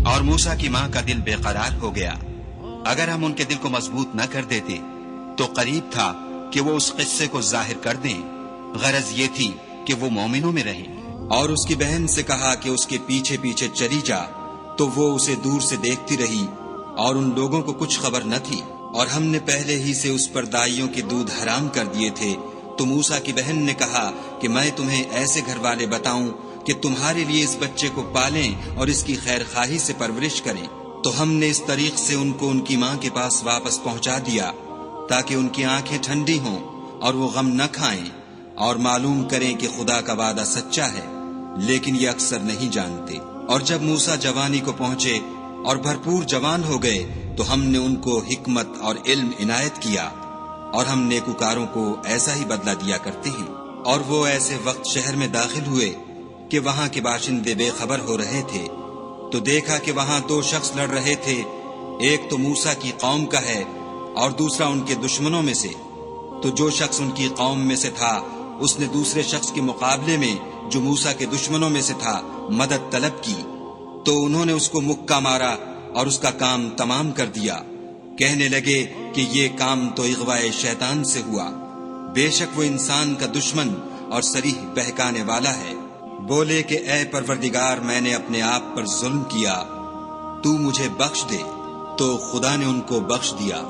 اور موسیٰ کی ماں کا دل بے قرار ہو گیا۔ اگر ہم ان کے دل کو مضبوط نہ کر دیتے تو قریب تھا کہ وہ اس قصے کو ظاہر کر دیں، غرض یہ تھی کہ وہ مومنوں میں رہیں۔ اور اس کی بہن سے کہا کہ اس کے پیچھے پیچھے چلی جا، تو وہ اسے دور سے دیکھتی رہی اور ان لوگوں کو کچھ خبر نہ تھی، اور ہم نے پہلے ہی سے اس پر دائیوں کے دودھ حرام کر دیے تھے۔ تو موسیٰ کی بہن نے کہا کہ میں تمہیں ایسے گھر والے بتاؤں کہ تمہارے لیے اس بچے کو پالیں اور اس کی خیر خواہی سے پرورش کریں۔ تو ہم نے اس طریق سے ان کو ان کی ماں کے پاس واپس پہنچا دیا تاکہ ان کی آنکھیں ٹھنڈی ہوں اور وہ غم نہ کھائیں اور معلوم کریں کہ خدا کا وعدہ سچا ہے، لیکن یہ اکثر نہیں جانتے۔ اور جب موسیٰ جوانی کو پہنچے اور بھرپور جوان ہو گئے تو ہم نے ان کو حکمت اور علم عنایت کیا، اور ہم نیکوکاروں کو ایسا ہی بدلہ دیا کرتے ہیں۔ اور وہ ایسے وقت شہر میں داخل ہوئے کہ وہاں کے باشندے بے خبر ہو رہے تھے، تو دیکھا کہ وہاں دو شخص لڑ رہے تھے، ایک تو موسیٰ کی قوم کا ہے اور دوسرا ان کے دشمنوں میں سے۔ تو جو شخص ان کی قوم میں سے تھا اس نے دوسرے شخص کے مقابلے میں جو موسیٰ کے دشمنوں میں سے تھا مدد طلب کی، تو انہوں نے اس کو مکہ مارا اور اس کا کام تمام کر دیا۔ کہنے لگے کہ یہ کام تو اغوائے شیطان سے ہوا، بے شک وہ انسان کا دشمن اور صریح بہکانے والا ہے۔ بولے کہ اے پروردگار، میں نے اپنے آپ پر ظلم کیا، تو مجھے بخش دے۔ تو خدا نے ان کو بخش دیا،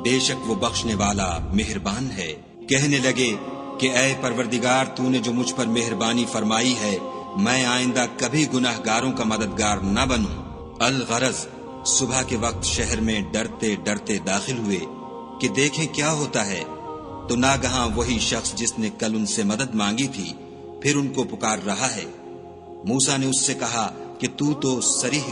بے شک وہ بخشنے والا مہربان ہے۔ کہنے لگے کہ اے پروردگار، تو نے جو مجھ پر مہربانی فرمائی ہے، میں آئندہ کبھی گناہ گاروں کا مددگار نہ بنوں۔ الغرض صبح کے وقت شہر میں ڈرتے ڈرتے داخل ہوئے کہ دیکھیں کیا ہوتا ہے، تو ناگہاں وہی شخص جس نے کل ان سے مدد مانگی تھی پھر ان کو پکار رہا ہے۔ موسیٰ نے اس سے کہا کہ تو صریح